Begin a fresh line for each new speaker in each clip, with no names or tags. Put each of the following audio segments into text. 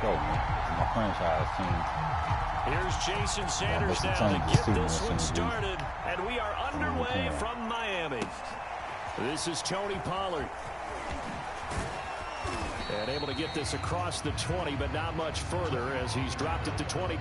show, man. My franchise team.
Here's Jason Sanders now to get this one started, and we are underway from Miami. This is Tony Pollard. And able to get this across the 20, but not much further as he's dropped it to 20.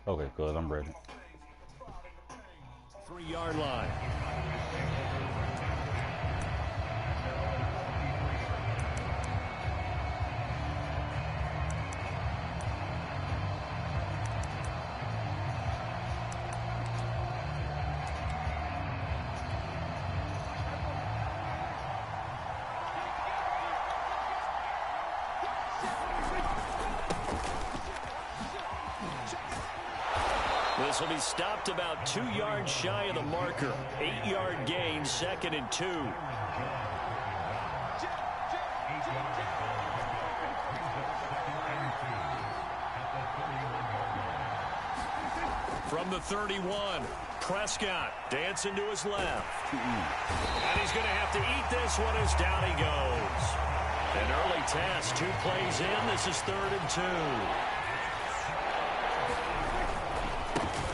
Okay, good. I'm ready.
3-yard line. This will be stopped about 2 yards shy of the marker. 8-yard gain, 2nd and 2. From the 31, Prescott dancing to his left. And he's going to have to eat this one as down he goes. An early test, 2 plays in. This is 3rd and 2.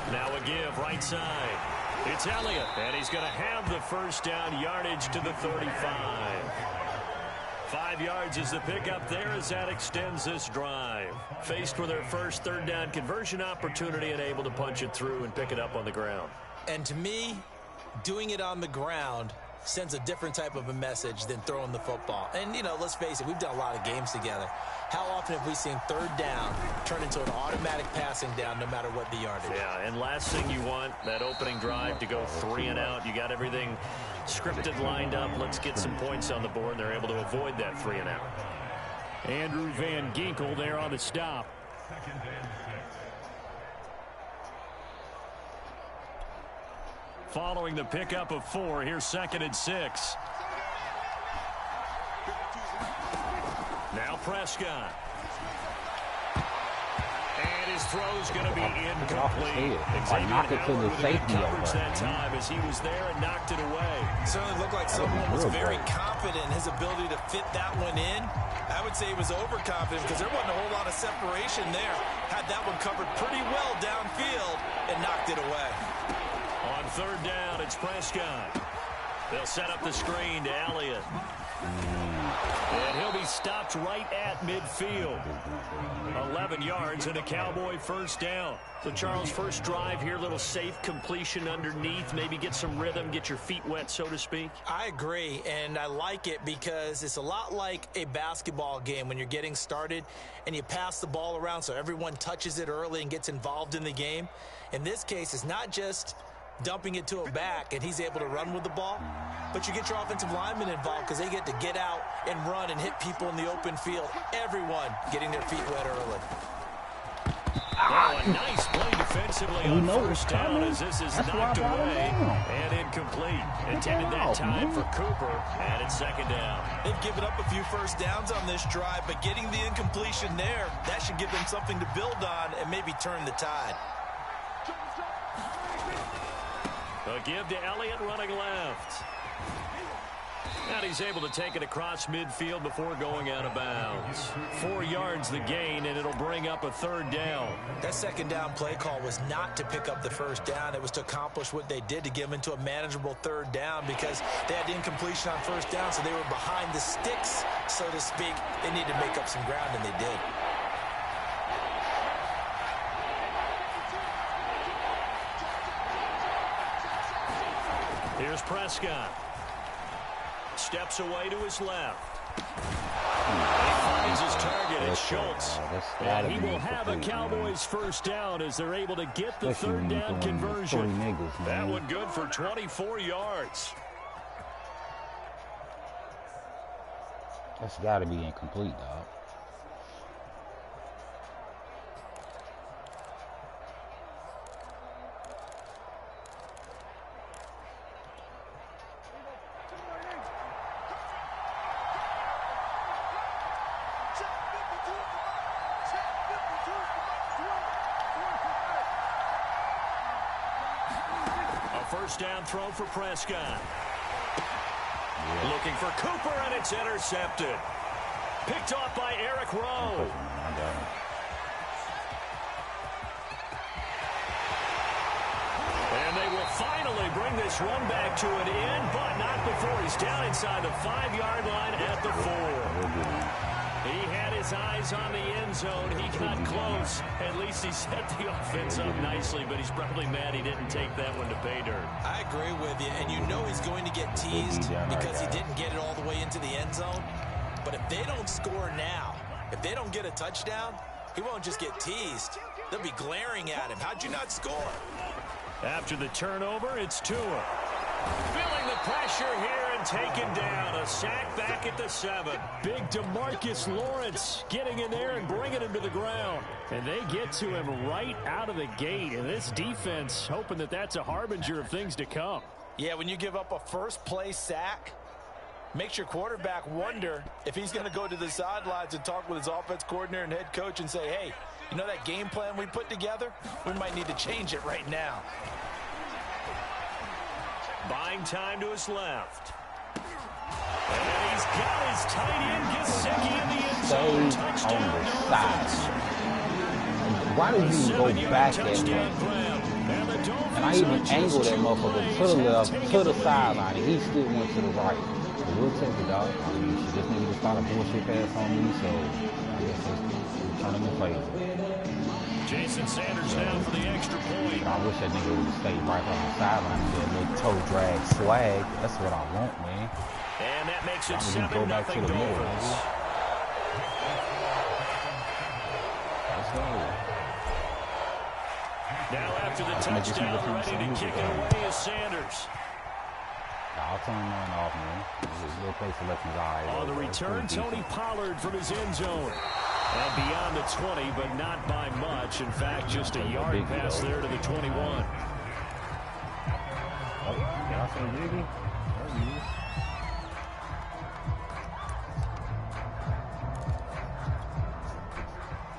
Now a give right side. It's Elliott, and he's going to have the first down, yardage to the 35. 5 yards is the pickup there as that extends this drive. Faced with their first 3rd down conversion opportunity and able to punch it through and pick it up on the ground.
And to me, doing it on the ground sends a different type of a message than throwing the football. And, you know, let's face it, we've done a lot of games together. How often have we seen 3rd down turn into an automatic passing down no matter what the yardage?
Yeah, and last thing you want, that opening drive to go 3 and out. You got everything scripted, lined up. Let's get some points on the board. They're able to avoid that 3 and out. Andrew Van Ginkel there on the stop. Following the pickup of 4, here's 2nd and 6. Now Prescott. And his throw's going to be incomplete.
Knock it to the safety over
that time as he was there and knocked it away.
Certainly looked like someone was very confident in his ability to fit that one in. I would say he was overconfident because there wasn't a whole lot of separation there. Had that one covered pretty well downfield and knocked it away.
On 3rd down, it's Prescott. They'll set up the screen to Elliott. And he'll be stopped right at midfield. 11 yards and a Cowboy first down. So, Charles, first drive here, little safe completion underneath. Maybe get some rhythm, get your feet wet, so to speak.
I agree, and I like it because it's a lot like a basketball game when you're getting started and you pass the ball around so everyone touches it early and gets involved in the game. In this case, it's not just dumping it to a back and he's able to run with the ball, but you get your offensive linemen involved because they get to get out and run and hit people in the open field. Everyone getting their feet wet early.
Oh, a nice play defensively on first down as this is knocked away and incomplete. Intended that time for Cooper, and it's 2nd down.
They've given up a few first downs on this drive, but getting the incompletion there, that should give them something to build on and maybe turn the tide.
A give to Elliott running left. And he's able to take it across midfield before going out of bounds. 4 yards the gain, and it'll bring up a 3rd down.
That 2nd down play call was not to pick up the first down. It was to accomplish what they did, to get them into a manageable 3rd down because they had incompletion on first down, so they were behind the sticks, so to speak. They needed to make up some ground, and they did.
Here's Prescott. Steps away to his left. They find finds his target. It's Schultz. And he will have a
complete,
Cowboys first down as they're able to get the
especially
third
when
down
you're throwing
conversion.
40 niggas,
That
man.
one good for 24 yards.
That's got to be incomplete, dog.
First down throw for Prescott. Looking for Cooper, and it's intercepted. Picked off by Eric Rowe. And they will finally bring this run back to an end, but not before he's down inside the 5-yard line at the 4. He had his eyes on the end zone. He got close. At least he set the offense up nicely, but he's probably mad he didn't take that one to pay dirt.
I agree with you, and you know he's going to get teased because he didn't get it all the way into the end zone. But if they don't score now, if they don't get a touchdown, he won't just get teased. They'll be glaring at him. How'd you not score?
After the turnover, it's Tua. Feeling the pressure here and taken down. A sack back at the 7. Big DeMarcus Lawrence getting in there and bringing him to the ground. And they get to him right out of the gate. And this defense hoping that that's a harbinger of things to come.
Yeah, when you give up a first-play sack, makes your quarterback wonder if he's going to go to the sidelines and talk with his offense coordinator and head coach and say, hey, you know that game plan we put together? We might need to change it right now.
Buying time to his left. And he's got his tight end, Gesicki, in the end zone. Touchdown,
on the side. Why did you go back that much? And I even angled that motherfucker to the left, to the sideline, and he still went to the right. So we'll take it, dog. This nigga just started bullshit pass on me, so I guess it's turning in favor.
Jason Sanders down for the extra point.
I wish that nigga would stay right on the sideline and get a little toe drag swag. That's what I want, man.
And that makes it 7-0
go back to the middle,
Dolphins.
Let's go.
Now after the touchdown, ready to kick it away is Sanders.
I'll turn mine off, man. This is a little play selection's all right.
On the return, Tony Pollard from his end zone. And beyond the 20, but not by much. In fact, just a yard pass there to the 21.
Oh, y'all say Biggie?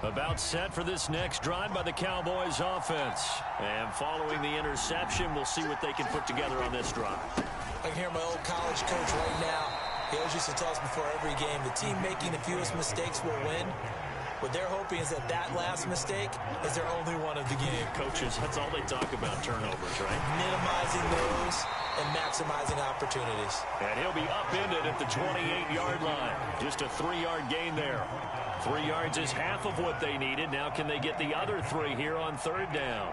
About set for this next drive by the Cowboys offense. And following the interception, we'll see what they can put together on this drive.
I can hear my old college coach right now. He always used to tell us before every game, the team making the fewest mistakes will win. What they're hoping is that last mistake is their only one of the game.
Coaches, that's all they talk about, turnovers, right?
Minimizing those and maximizing opportunities.
And he'll be upended at the 28-yard line. Just a 3-yard gain there. 3 yards is half of what they needed. Now can they get the other 3 here on third down?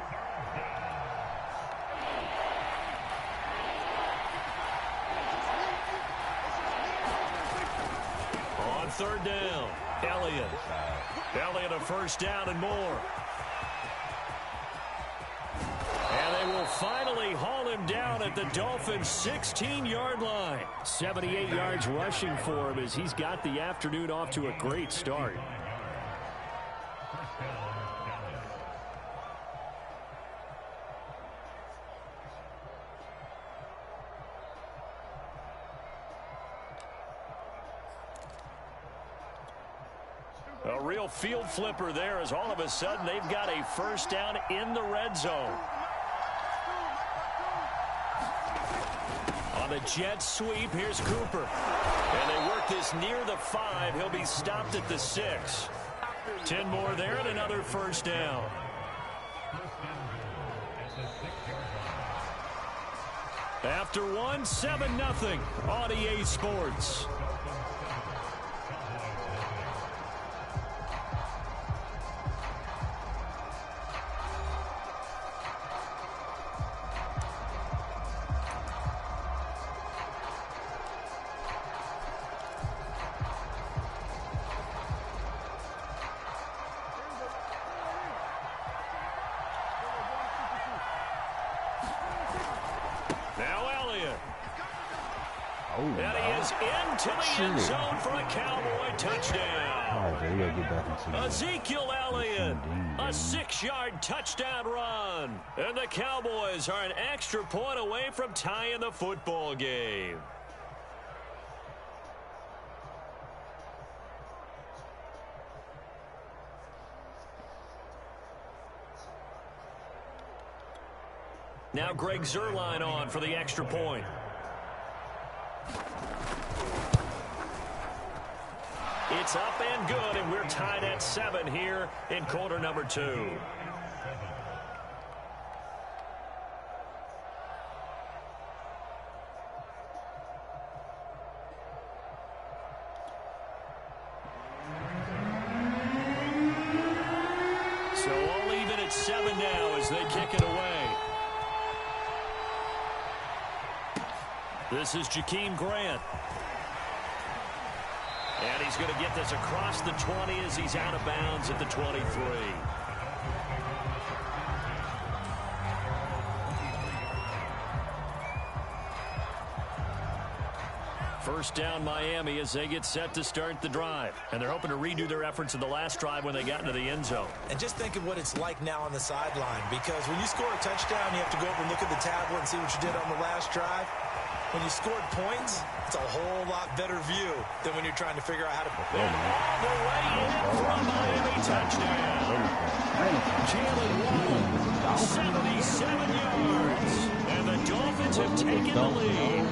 On third down, Elliott. Elliott a first down and more. And they will finally haul him down at the Dolphins' 16-yard line. 78 yards rushing for him as he's got the afternoon off to a great start. A real field flipper there as all of a sudden they've got a first down in the red zone. On the jet sweep, here's Cooper. And they work this near the 5. He'll be stopped at the 6. 10 more there and another first down. After one, 7-0 on EA Sports. And he is into the end zone for a Cowboy touchdown. Ezekiel Elliott, a 6-yard touchdown run. And the Cowboys are an extra point away from tying the football game. Now Greg Zuerlein on for the extra point. It's up and good, and we're tied at 7 here in quarter number 2. So all even at 7 now as they kick it away. This is Jakeem Grant. And he's going to get this across the 20 as he's out of bounds at the 23. First down Miami as they get set to start the drive. And they're hoping to redo their efforts in the last drive when they got into the end zone.
And just think of what it's like now on the sideline, because when you score a touchdown, you have to go over and look at the tablet and see what you did on the last drive. When you scored points, it's a whole lot better view than when you're trying to figure out how to...
All the way in for a Miami touchdown. Jalen Waddle, 77 yards. And the Dolphins have taken the lead.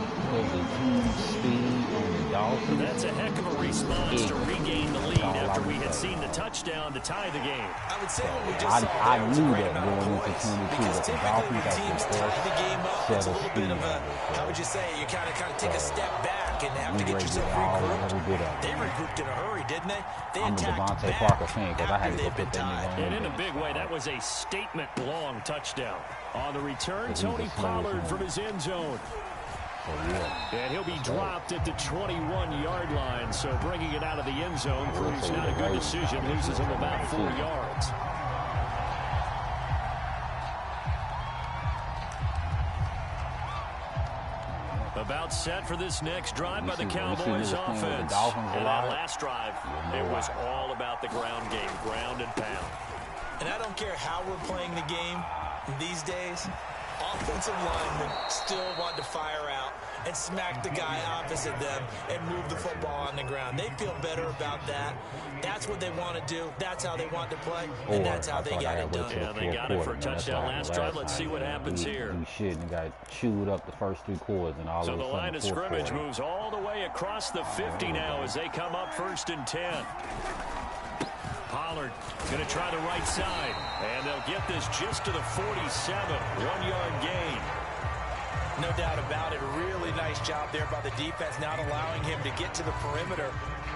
That's a heck of a response to regain the lead after we had seen the touchdown to tie the game.
I would say what we just saw there was a great amount of points, because typically when teams tie the game up, it's a little bit of a, how would you say, you kind of take a step back and have to get yourself regrouped. They regrouped in a hurry, didn't they? They attacked back after they've been tied.
And in a big way, that was a statement long touchdown. On the return, Tony Pollard from his end zone. And he'll be dropped at the 21-yard line, so bringing it out of the end zone proves not a good decision. Loses him about 4 yards. About set for this next drive by the Cowboys offense. And that last drive, it was all about the ground game, ground and pound.
And I don't care how we're playing the game these days, offensive linemen still want to fire out and smack the guy opposite them and move the football on the ground. They feel better about that. That's what they want to do. That's how they want to play, and that's how they got it done.
Yeah, they got it for a touchdown last drive. Let's see what happens here.
He got chewed up the first 3 quarters, and all
so the line of scrimmage moves all the way across the 50 now as they come up 1st and 10. Pollard going to try the right side, and they'll get this just to the 47, 1-yard gain.
No doubt about it. A really nice job there by the defense, not allowing him to get to the perimeter.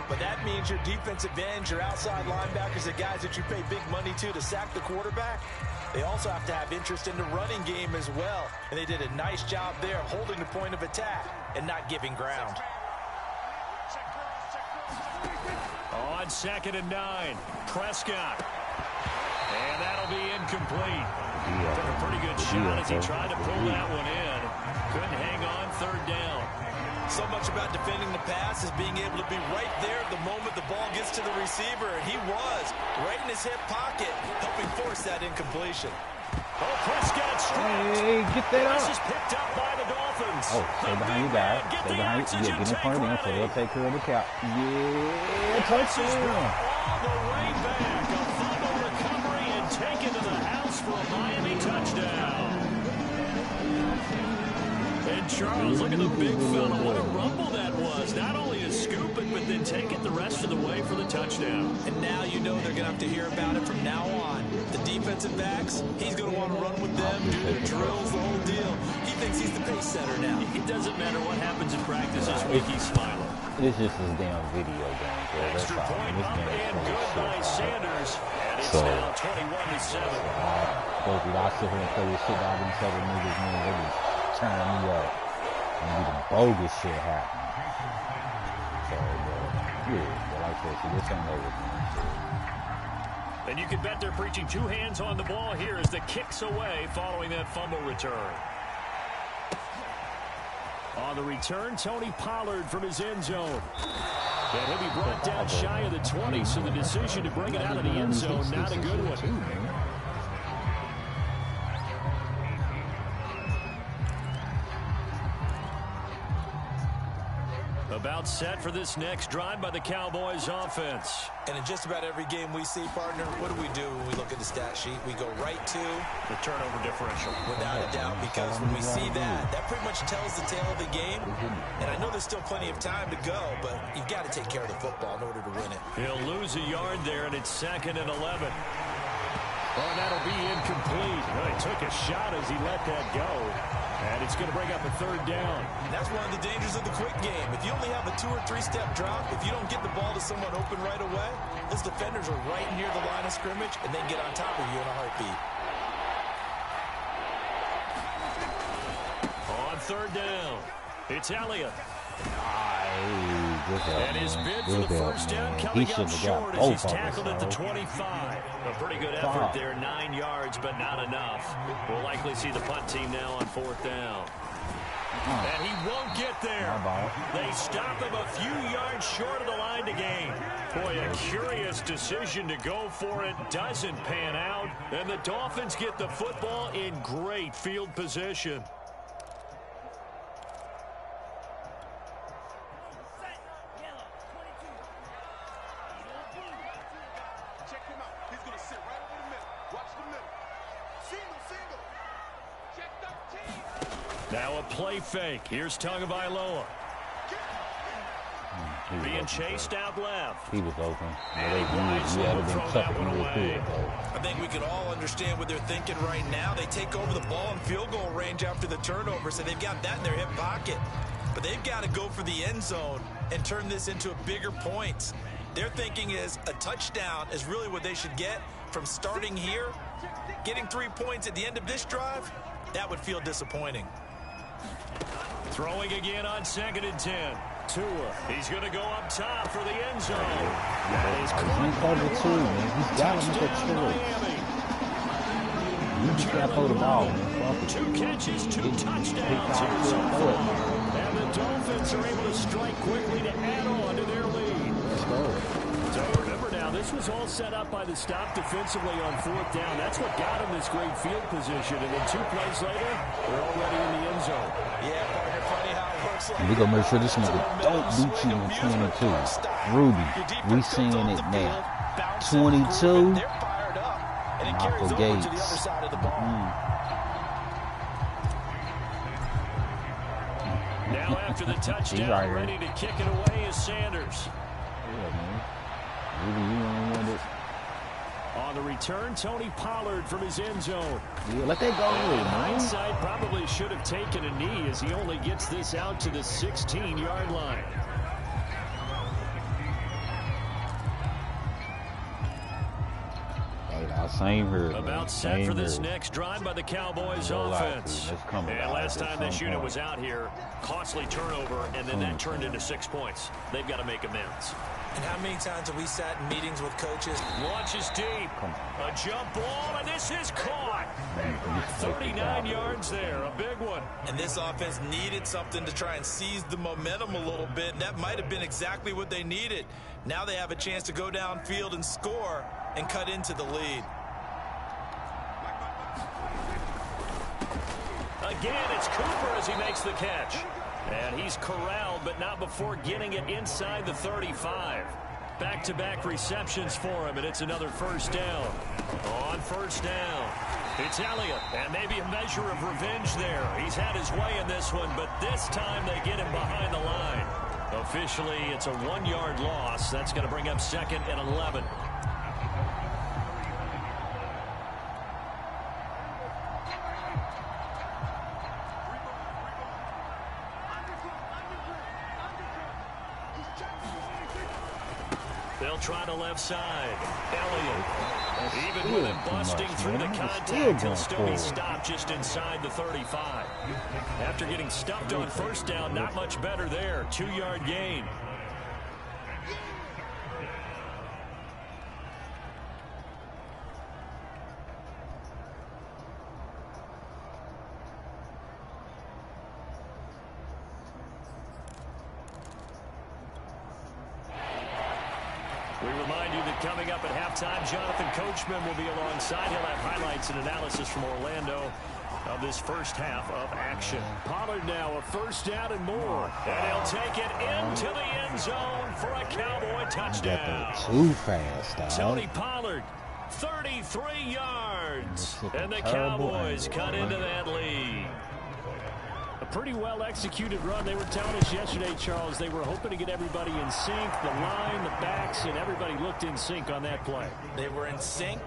But that means your defensive ends, your outside linebackers, the guys that you pay big money to sack the quarterback, they also have to have interest in the running game as well. And they did a nice job there holding the point of attack and not giving ground.
On 2nd and 9, Prescott. And that'll be incomplete. Took a pretty good shot as he tried to pull that one in. Couldn't hang on 3rd down.
So much about defending the pass is being able to be right there the moment the ball gets to the receiver. And he was right in his hip pocket, helping force that incompletion.
Oh, Prescott stripped.
Hey, get that up.
This is picked up by the Dolphins.
Oh, stay behind your guy. Stay behind you. Yeah, get in front of him so they'll take care of the cap. Yeah, touchdown.
All the way back. A fumble recovery and taken to the house for a Miami touchdown. And Charles, look at the big fella. What a rumble that was. Not only to scoop it, but then take it the rest of the way for the touchdown.
And now you know they're going to have to hear about it from now on. The defensive backs, he's going to want to run with them, do their drills, the whole deal. He thinks he's the pace setter now.
It doesn't matter what happens in practice this week, he's smiling.
It's just this damn video game.
Extra point up and good by Sanders. And it's now 21-7.
I sit here and play this shit out in 7 niggas, man. They just turn me up. And be the bogus shit happening. So, yeah, but like I said, this ain't over.
And you can bet they're preaching 2 hands on the ball here as the kicks away following that fumble return. On the return, Tony Pollard from his end zone. And he'll be brought down shy of the 20, so the decision to bring it out of the end zone, not a good one. About set for this next drive by the Cowboys offense.
And in just about every game we see, partner, what do when we look at the stat sheet? We go right to
the turnover differential.
Without a doubt, because when we see that, that pretty much tells the tale of the game. And I know there's still plenty of time to go, but you've got to take care of the football in order to win it.
He'll lose a yard there, and it's 2nd and 11. Oh, that'll be incomplete. Well, he took a shot as he let that go. And it's going to bring up a 3rd down.
And that's one of the dangers of the quick game. If you only have a 2- or 3-step drop, if you don't get the ball to someone open right away, those defenders are right near the line of scrimmage, and they get on top of you in a heartbeat.
On 3rd down, it's Elliott.
And
his bid for the first down coming up short as he's tackled at the 25. A pretty good effort there, 9 yards, but not enough. We'll likely see the punt team now on 4th down. And he won't get there. They stop him a few yards short of the line to gain. Boy, a curious decision to go for it. Doesn't pan out. And the Dolphins get the football in great field position. Now a play fake. Here's Tagovailoa. Being chased out left.
He was open.
I think we can all understand what they're thinking right now. They take over the ball in field goal range after the turnover, so they've got that in their hip pocket. But they've got to go for the end zone and turn this into a bigger points. Their thinking is a touchdown is really what they should get from starting here. Getting 3 points at the end of this drive, that would feel disappointing.
Throwing again on 2nd and 10. Tua. He's going to go up top for the end zone.
He's cover 2, man. He's got him at Miami. You just got to throw the ball, man.
2 catches, 2 touchdowns here so far. And the Dolphins are able to strike quickly to add on to their lead.
Let's go.
So remember now, this was all set up by the stop defensively on 4th down. That's what got him this great field position. And then 2 plays later, they're already in the end zone.
Yeah, partner, funny how it works. Like
we're going to make sure this nigga don't beat you in 22. Ruby, we seeing it now. 22.
They're fired up. And it
Michael
carries over
Gates.
to the other side of the ball.
Now after the touchdown,
right
ready to kick it away is Sanders.
Yeah, man. Ruby, you don't want it.
On the return, Tony Pollard from his end zone.
Yeah, let that go,
In
man.
hindsight, probably should have taken a knee as he only gets this out to the 16-yard line.
Same here.
About set for this next drive by the Cowboys offense. And last time this unit was out here, costly turnover, and then that turned into 6 points. They've got to make amends.
And how many times have we sat in meetings with coaches?
Launches deep. A jump ball, and this is caught. 39 yards there, a big one.
And this offense needed something to try and seize the momentum a little bit. And that might have been exactly what they needed. Now they have a chance to go downfield and score and cut into the lead.
Again, it's Cooper as he makes the catch. And he's corralled, but not before getting it inside the 35. Back-to-back receptions for him, and it's another first down. On first down, it's Elliott, and maybe a measure of revenge there. He's had his way in this one, but this time they get him behind the line. Officially, it's a 1-yard loss. That's going to bring up 2nd and 11. They'll try the left side. Elliott, even with him busting through the contact, he'll still be stopped just inside the 35. After getting stuffed on first down, not much better there. 2-yard gain. remind you that coming up at halftime, Jonathan Coachman will be alongside. He'll have highlights and analysis from Orlando of this first half of action. Pollard now a first down and more. And he'll take it into the end zone for a Cowboy touchdown.
Too fast, dog.
Tony Pollard, 33 yards. And the Cowboys cut into that lead. A pretty well-executed run. They were telling us yesterday, Charles, they were hoping to get everybody in sync. The line, the backs, and everybody looked in sync on that play. They were in sync,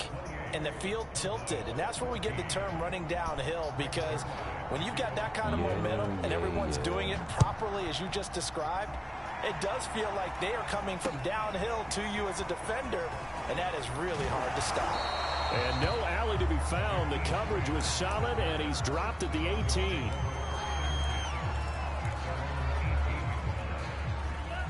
and the field tilted. And that's where we get the term running downhill, because when you've got that kind of momentum and everyone's doing it properly as you just described, it does feel like they are coming from downhill to you as a defender, and that is really hard to stop. And no alley to be found. The coverage was solid, and he's dropped at the 18.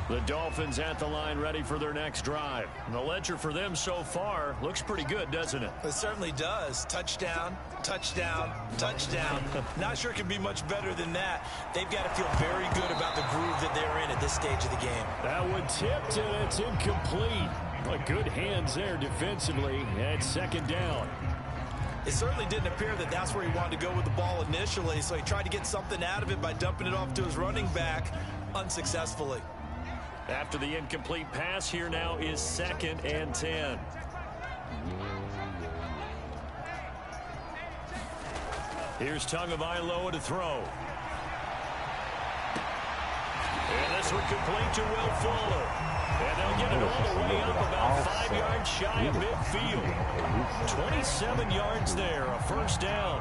The Dolphins at the line, ready for their next drive. And the ledger for them so far looks pretty good, doesn't it? It certainly does. Touchdown, touchdown, touchdown. Not sure it can be much better than that. They've got to feel very good about the groove that they're in at this stage of the game. That one tipped, and it's incomplete. But good hands there defensively at second down. It certainly didn't appear that that's where he wanted to go with the ball initially, so he tried to get something out of it by dumping it off to his running back unsuccessfully. After the incomplete pass, here now is 2nd and 10. Here's Tagovailoa to throw. And this one complete to Will Fuller. And they'll get it all the way up about 5 yards shy of midfield. 27 yards there, a first down.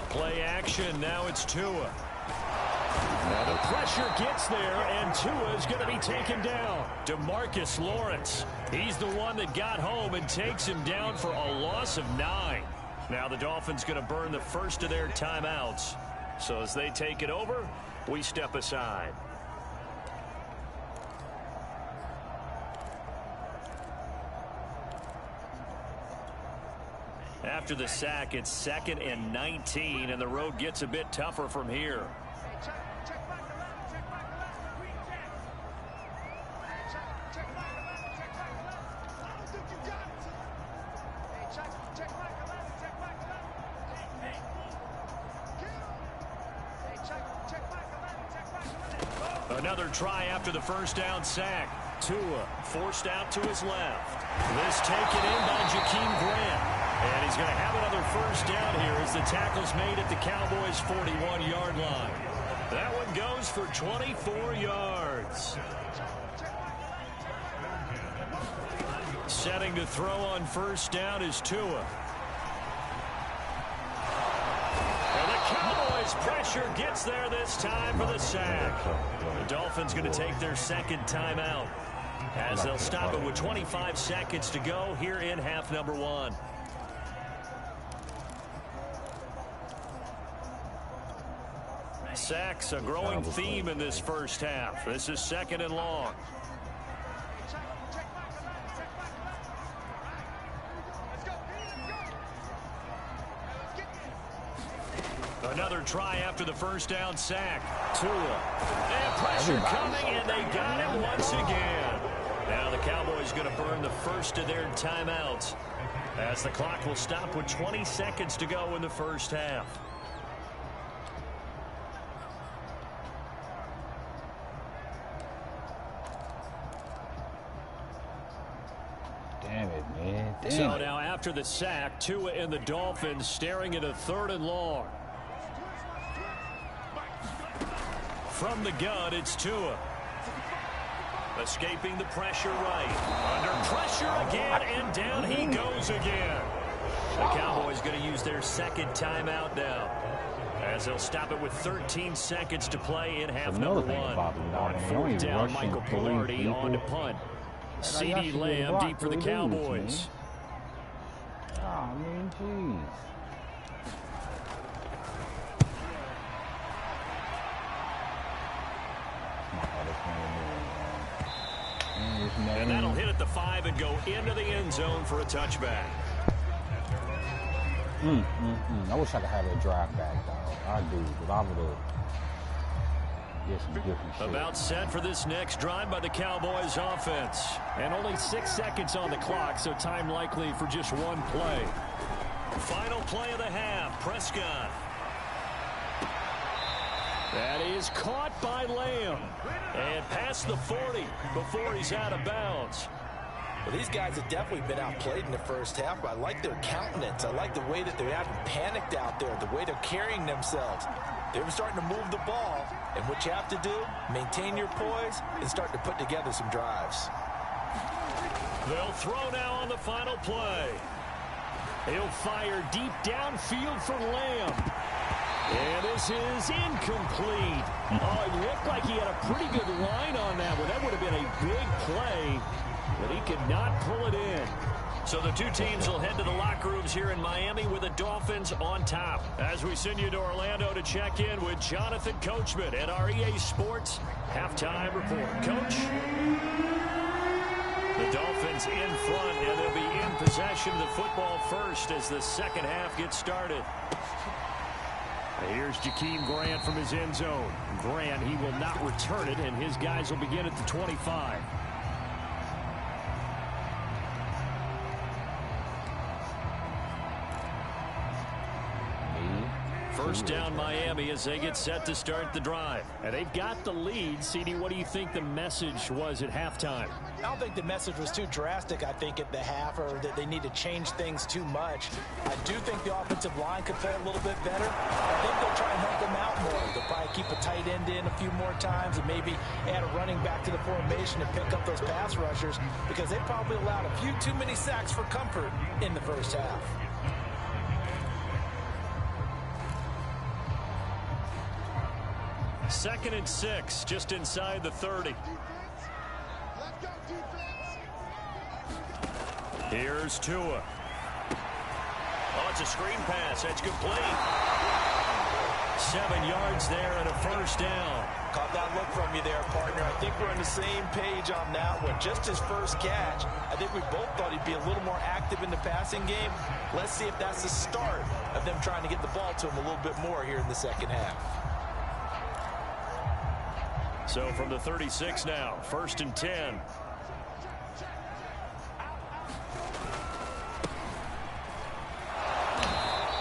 Play action, now it's Tua. Now the pressure gets there, and Tua is going to be taken down. DeMarcus Lawrence, he's the one that got home and takes him down for a loss of 9. Now the Dolphins going to burn the first of their timeouts. So as they take it over, we step aside. After the sack, it's 2nd and 19, and the road gets a bit tougher from here. Another try after the first down sack. Tua forced out to his left. This taken in by Jakeem Grant. And he's going to have another first down here as the tackle's made at the Cowboys' 41-yard line. That one goes for 24 yards. Setting to throw on first down is Tua. And the Cowboys' pressure gets there this time for the sack. The Dolphins going to take their 2nd timeout as they'll stop it with 25 seconds to go here in half number 1. Sacks, a growing theme in this first half. This is 2nd and long. Another try after the first down sack. Tua. And pressure coming, and they got him once again. Now the Cowboys going to burn the first of their timeouts as the clock will stop with 20 seconds to go in the first half.
Damn it, man. Damn
so
it.
now after the sack, Tua and the Dolphins staring at a 3rd and long. From the gun, it's Tua. Escaping the pressure right. Under pressure again, and down he goes again. The Cowboys going to use their 2nd timeout now, as they'll stop it with 13 seconds to play in half number 1. On 4th down, Michael Pilardi on to punt. CeeDee Lamb deep for the Cowboys.
Oh, man, jeez.
And that'll hit at the 5 and go into the end zone for a touchback.
I wish I could have that drive back, dog. I do, but I would have get some different shit.
About set for this next drive by the Cowboys offense.
And only 6 seconds on the clock, so time likely for just one play.
Final play of the half, Prescott.
That is caught by Lamb.
And past the 40 before he's out of bounds.
Well, these guys have definitely been outplayed in the first half, but I like their countenance. I like the way that they haven't panicked out there, the way they're carrying themselves. They're starting to move the ball, and what you have to do, maintain your poise and start to put together some drives.
They'll throw now on the final play.
He'll fire deep downfield for Lamb. And this is incomplete. Oh, it looked like he had a pretty good line on that one. That would have been a big play, but he could not pull it in.
So the two teams will head to the locker rooms here in Miami with the Dolphins on top. As we send you to Orlando to check in with Jonathan Coachman at our EA Sports Halftime Report. Coach? The Dolphins in front, and they'll be in possession of the football first as the second half gets started.
Here's Jakeem Grant from his end zone. Grant, he will not return it, and his guys will begin at the 25.
First down Miami as they get set to start the drive.
And they've got the lead. CD, what do you think the message was at halftime?
I don't think the message was too drastic, I think, at the half, or that they need to change things too much. I do think the offensive line could play a little bit better. I think they'll try and help them out more. They'll probably keep a tight end in a few more times and maybe add a running back to the formation and pick up those pass rushers, because they probably allowed a few too many sacks for comfort in the first half.
Second and 6, just inside the 30. Here's Tua. Oh, it's a screen pass. That's complete. 7 yards there and a first down.
Caught that look from you there, partner. I think we're on the same page on that one. Just his first catch. I think we both thought he'd be a little more active in the passing game. Let's see if that's the start of them trying to get the ball to him a little bit more here in the second half.
So from the 36 now, first and 10.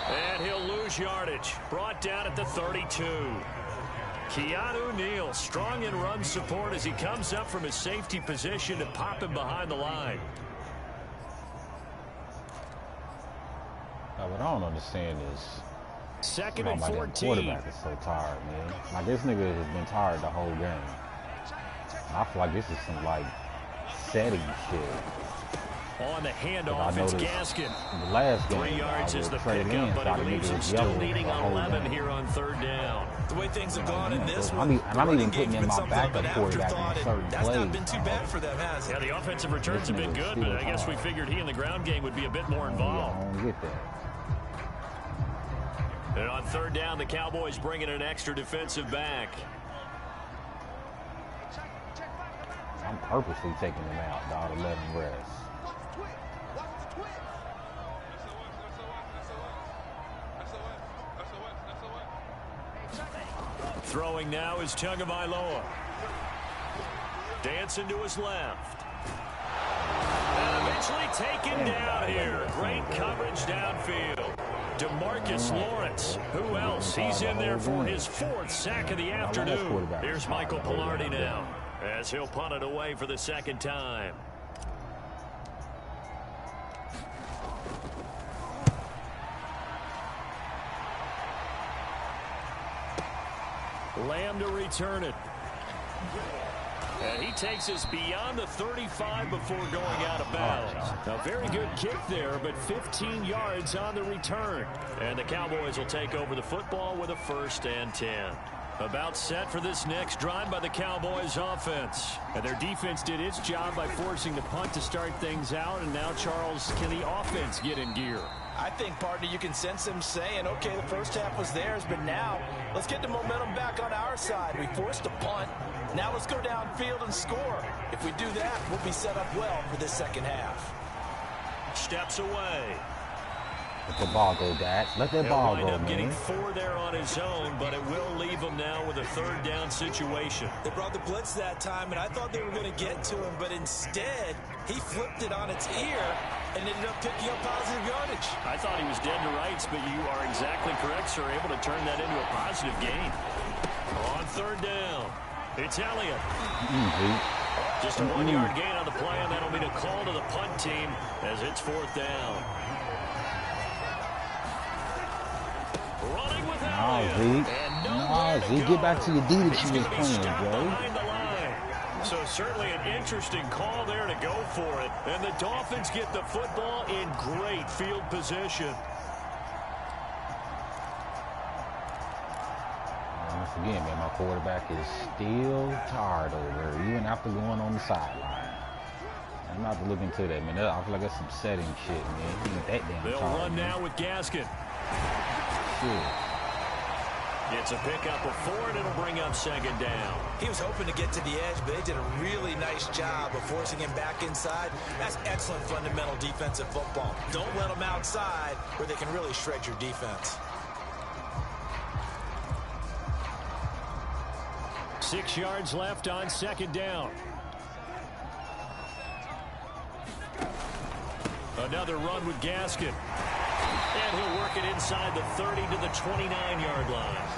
And he'll lose yardage. Brought down at the 32. Keanu Neal strong in run support as he comes up from his safety position to pop him behind the line.
What I don't understand is,
second and 14.
Quarterback is so tired, man. Like, this nigga has been tired the whole game. I feel like this is some, like, setting shit.
On the handoff, it's Gaskin.
The last game,
3 yards is the pickup, but he leaves him still needing 11 here on third down.
The way things have gone in this one,
I'm even putting in my backup quarterback in certain
that's
plays.
Not been too bad for them, has it?
Yeah, the offensive returns have been good, but I guess we figured he in the ground game would be a bit more involved.
I don't get that.
And on third down, the Cowboys bring in an extra defensive back.
I'm purposely taking them out, dog, to let them rest.
Throwing now is Tagovailoa. Dancing to his left. And eventually taken down here. Great coverage downfield. DeMarcus Lawrence. Who else? He's in there for his 4th sack of the afternoon. Here's Michael Pilardi now, as he'll punt it away for the second time. Lamb to return it. And he takes us beyond the 35 before going out of bounds.
A very good kick there, but 15 yards on the return.
And the Cowboys will take over the football with a 1st and 10. About set for this next drive by the Cowboys offense.
And their defense did its job by forcing the punt to start things out. And now, Charles, can the offense get in gear?
I think, partner, you can sense them saying, okay, the first half was theirs, but now let's get the momentum back on our side. We forced a punt. Now let's go downfield and score. If we do that, we'll be set up well for this second half.
Steps away.
Let the ball go, Dak. Let that ball go, man.
Getting 4 there on his own, but it will leave him now with a 3rd down situation.
They brought the blitz that time, and I thought they were going to get to him, but instead, he flipped it on its ear and ended up picking up positive yardage.
I thought he was dead to rights, but you are exactly correct, sir. Able to turn that into a positive gain. On 3rd down, it's Elliott. Just a 1-yard gain on the play, and that'll be a call to the punt team as it's 4th down. Running with Elliott.
Zeke, get back to your D that you was playing, Joe.
So certainly an interesting call there to go for it. And the Dolphins get the football in great field position.
Once again, man, my quarterback is still tired over there, even after going on the sideline. I'm not to look into that, man. I feel like that's some setting shit, man. He ain't that damn
They'll
tired,
run
man.
now with Gaskin. It's a pickup of 4, and it'll bring up 2nd down.
He was hoping to get to the edge, but they did a really nice job of forcing him back inside. That's excellent fundamental defensive football. Don't let them outside where they can really shred your defense.
6 yards left on 2nd down. Another run with Gaskin. And he'll work it inside the 30 to the 29-yard line.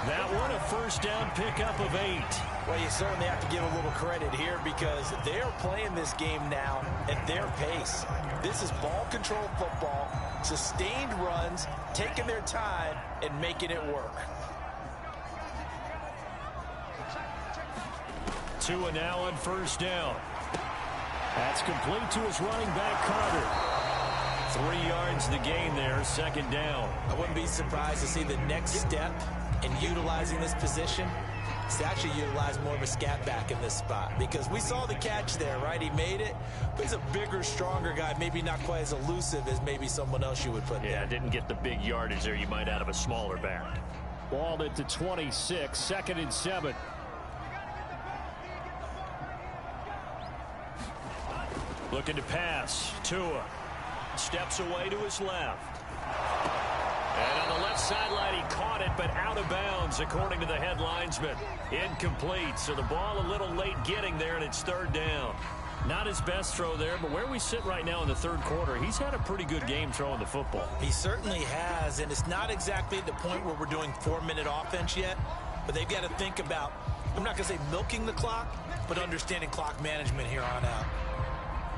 That one, a 1st down pickup of 8.
Well, you certainly have to give a little credit here because they're playing this game now at their pace. This is ball control football, sustained runs, taking their time, and making it work.
Tua now on 1st down. That's complete to his running back, Carter. 3 yards the gain there, 2nd down.
I wouldn't be surprised to see the next step in utilizing this position is to actually utilize more of a scat back in this spot because we saw the catch there, right? He made it, but he's a bigger, stronger guy, maybe not quite as elusive as maybe someone else you would put there.
Yeah, didn't get the big yardage there you might out of a smaller back. Balled it to 26, 2nd and 7. Looking to pass. Tua steps away to his left. And on the left sideline, he caught it, but out of bounds, according to the head linesman. Incomplete, so the ball a little late getting there, and it's 3rd down. Not his best throw there, but where we sit right now in the 3rd quarter, he's had a pretty good game throwing the football.
He certainly has, and it's not exactly at the point where we're doing 4-minute offense yet, but they've got to think about, I'm not going to say milking the clock, but understanding clock management here on out.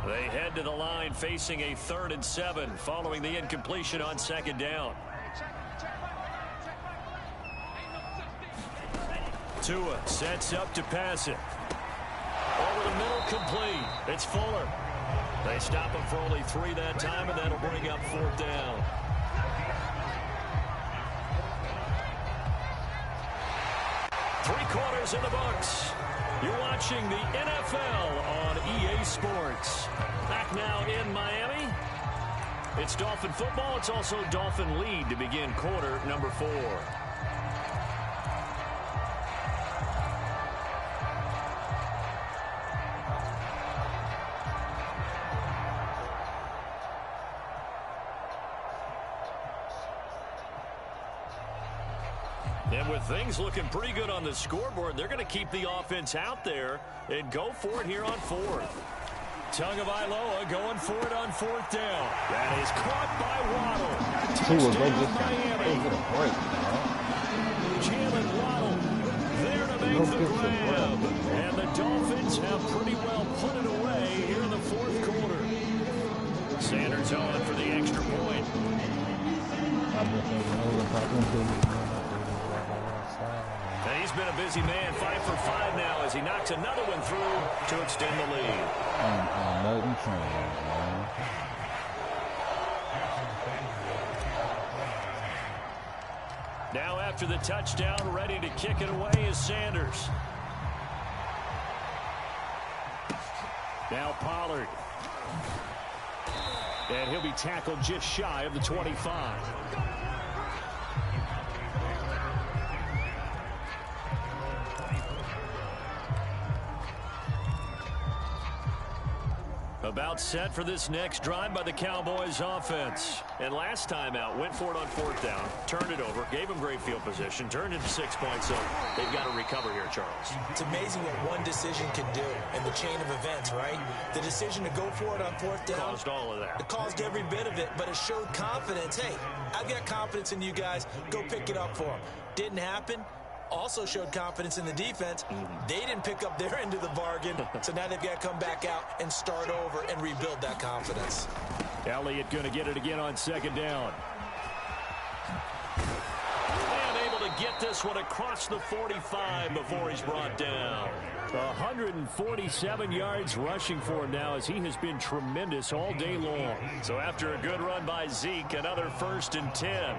They head to the line facing a 3rd and 7 following the incompletion on 2nd down. Tua sets up to pass it. Over the middle, complete. It's Fuller. They stop him for only 3 that time, and that'll bring up 4th down. Three-quarters in the books. You're watching the NFL on EA Sports. Back now in Miami. It's Dolphin football. It's also Dolphin lead to begin quarter number 4. And with things looking pretty good on the scoreboard, they're going to keep the offense out there and go for it here on 4th. Tagovailoa going for it on 4th down. That is caught by Waddle. Touchdown, Miami. Jalen Waddle there to make the grab. And the Dolphins have pretty well put it away here in the 4th quarter. Sanders on for the extra point. And he's been a busy man, 5 for 5 now as he knocks another one through to extend the lead. Now after the touchdown, ready to kick it away is Sanders. Now Pollard. And he'll be tackled just shy of the 25. A About set for this next drive by the Cowboys offense. And last time out, went for it on 4th down, turned it over, gave them great field position, turned into 6 points, so they've got to recover here, Charles.
It's amazing what one decision can do in the chain of events, right? The decision to go for it on 4th down.
Caused all of that.
It caused every bit of it, but it showed confidence. Hey, I've got confidence in you guys. Go pick it up for them. Didn't happen. Also showed confidence in the defense. They didn't pick up their end of the bargain, so now they've got to come back out and start over and rebuild that confidence.
Elliott going to get it again on 2nd down.
And able to get this one across the 45 before he's brought down.
147 yards rushing for him now as he has been tremendous all day long.
So after a good run by Zeke, another 1st and 10.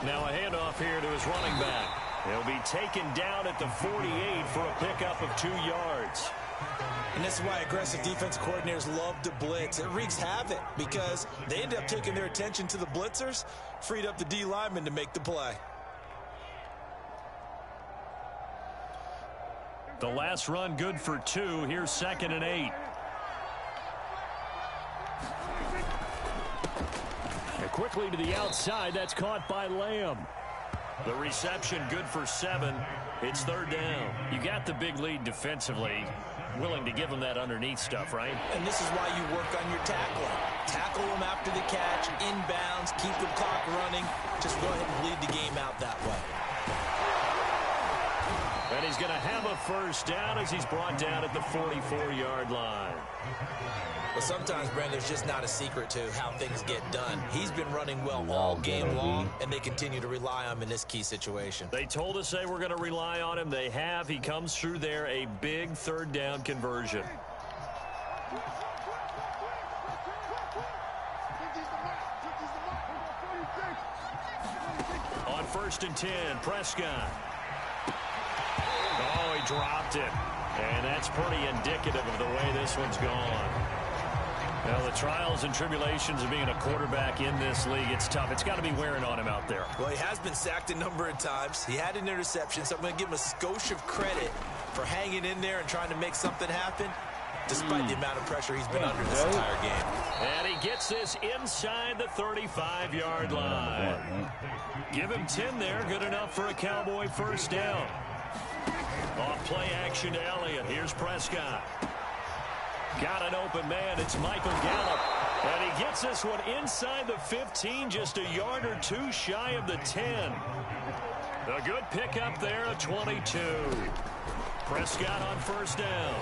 Now a handoff here to his running back. He'll be taken down at the 48 for a pickup of 2 yards.
And this is why aggressive defense coordinators love to blitz. It wreaks havoc because they end up taking their attention to the blitzers, freed up the D lineman to make the play.
The last run good for 2. Here's 2nd and 8.
Quickly to the outside. That's caught by Lamb.
The reception good for 7. It's 3rd down. You got the big lead defensively. Willing to give them that underneath stuff, right?
And this is why you work on your tackling. Tackle them after the catch, inbounds, keep the clock running. Just go ahead and bleed the game out that way.
And he's going to have a 1st down as he's brought down at the 44-yard line.
But sometimes, Brent, there's just not a secret to how things get done. He's been running well all game long, and they continue to rely on him in this key situation.
They told us they were going to rely on him. They have. He comes through there, a big 3rd down conversion. On 1st and 10, Prescott. Oh, he dropped it. And that's pretty indicative of the way this one's gone. Now, the trials and tribulations of being a quarterback in this league, it's tough. It's got to be wearing on him out there.
Well, he has been sacked a number of times. He had an interception, so I'm going to give him a skosh of credit for hanging in there and trying to make something happen, despite the amount of pressure he's been under this entire game.
And he gets this inside the 35-yard line. Give him 10 there. Good enough for a Cowboy 1st down. Off play action to Elliott. Here's Prescott. Got an open man. It's Michael Gallup. And he gets this one inside the 15, just a yard or 2 shy of the 10. A good pickup there, a 22. Prescott on 1st down.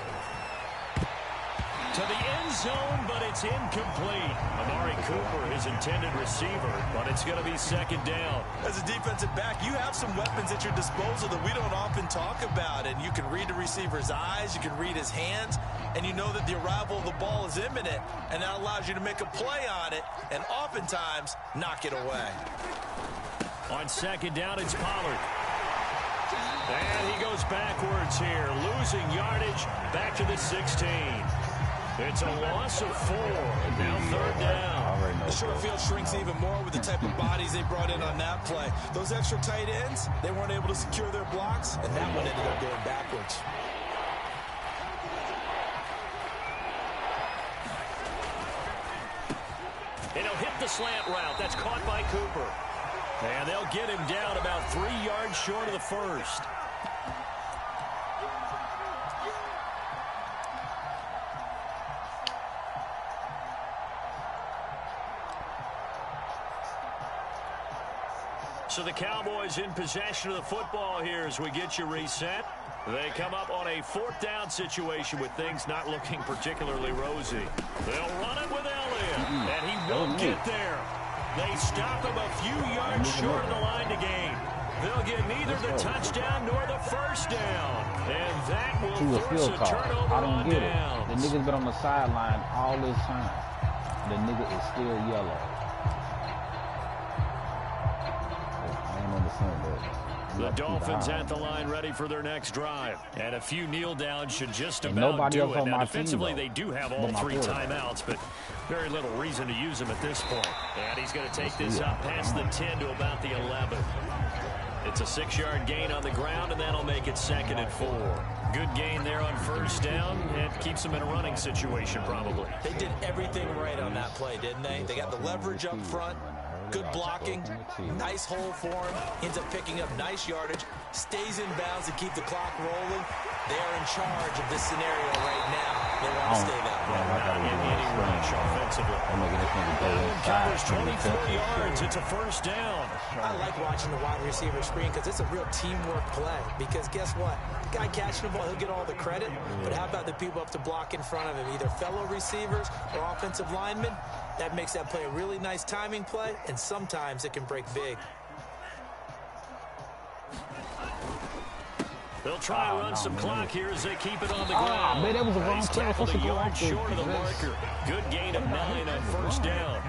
To the end zone, but it's incomplete. Amari Cooper, his intended receiver, but it's going to be 2nd down.
As a defensive back, you have some weapons at your disposal that we don't often talk about. And you can read the receiver's eyes, you can read his hands, and you know that the arrival of the ball is imminent, and that allows you to make a play on it, and oftentimes knock it away.
On 2nd down, it's Pollard. And he goes backwards here, losing yardage back to the 16. It's a loss of 4. Now 3rd down.
The short field shrinks even more with the type of bodies they brought in on that play. Those extra tight ends, they weren't able to secure their blocks, and that one ended up going backwards.
And he'll hit the slant route. That's caught by Cooper. And they'll get him down about 3 yards short of the 1st. So the Cowboys in possession of the football here as we get you reset. They come up on a 4th down situation with things not looking particularly rosy. They'll run it with Elliott, and he won't get there. They stop him a few yards short of the line to gain. They'll get neither the touchdown nor the 1st down. And that will force a turnover on downs.
The nigga's been on the sideline all this time. The nigga is still yellow.
The Dolphins at the line ready for their next drive. And a few kneel downs should just about do it. Now, defensively, they do have all 3 timeouts, but Very little reason to use him at this point. And he's going to take this up past the 10 to about the 11. It's a 6-yard gain on the ground, and that'll make it 2nd and 4. Good gain there on first down. It keeps them in a running situation, probably.
They did everything right on that play, didn't they? They got the leverage up front, good blocking, nice hole for him. Ends up picking up nice yardage, stays in bounds to keep the clock rolling. They are in charge of this scenario right now. They want to stay that way.
Not in any rush offensively. Covers 24 yards. It's a first down.
I like watching the wide receiver screen because it's a real teamwork play. Because guess what? The guy catching the ball, he'll get all the credit. But how about the people up to block in front of him, either fellow receivers or offensive linemen? That makes that play a really nice timing play, and sometimes it can break big.
They'll try to run some clock here as they keep it on the ground.
Man, that was a wrong
He's
play.
tackled a yard short of the marker. Good gain of 9 on first down.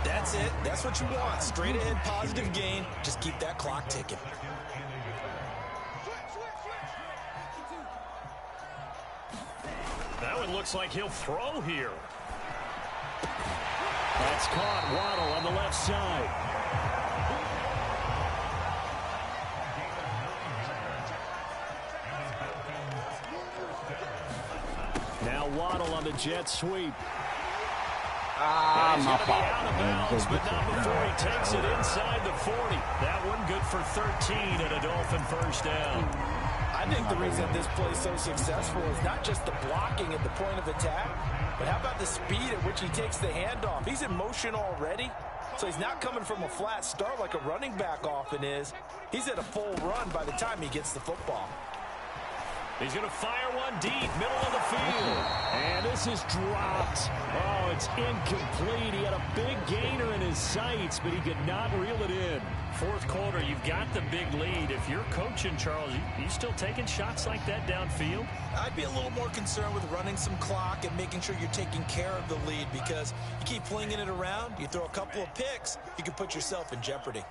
That's it. That's what you want. Straight ahead positive gain. Just keep that clock ticking.
That one looks like he'll throw here. That's caught. Waddle on the left side. Now Waddle on the jet sweep. He's going to be out of bounds, but not before he takes it inside the 40. That one good for 13 and a Dolphin first down.
I think the reason this play is so successful is not just the blocking at the point of attack, but how about the speed at which he takes the handoff? He's in motion already, so he's not coming from a flat start like a running back often is. He's at a full run by the time he gets the football.
He's going to fire one deep, middle of the field. And this is dropped. Oh, it's incomplete. He had a big gainer in his sights, but he could not reel it in. Fourth quarter, you've got the big lead. If you're coaching, Charles, you still taking shots like that downfield?
I'd be a little more concerned with running some clock and making sure you're taking care of the lead, because you keep flinging it around, you throw a couple of picks, you can put yourself in jeopardy.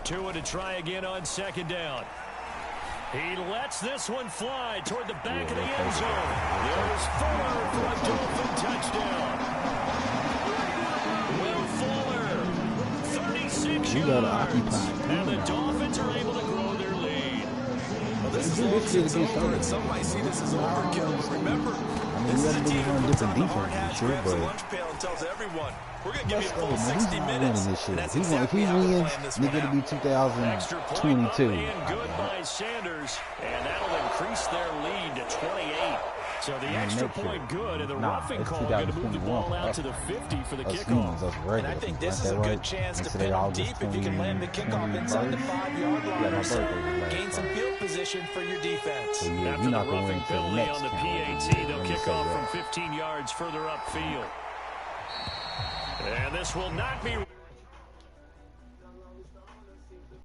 Tua to try again on second down. He lets this one fly toward the back of the end zone. There's Fuller for a Dolphin touchdown. Will Fuller, 36 yards. And the Dolphins are able to grow their lead.
Well, this is long since over, and some might see this as overkill. But remember, this is a team who puts on the hard hat, grabs the lunch pail, and tells everyone, we're going to give you a full 60 minutes. And that's exactly how we're playing this one out.
Be 2022.
Good by Sanders, and that'll increase their lead to 28. So the extra point good, and the roughing call going to move the ball out to the 50 for the kickoff.
And I think this is a good chance to pin them deep if you can land the kickoff inside the 5-yard line or so. Gain some field position for your defense.
After the roughing penalty on the PAT, they'll kick off from 15 yards further upfield. And this will not be...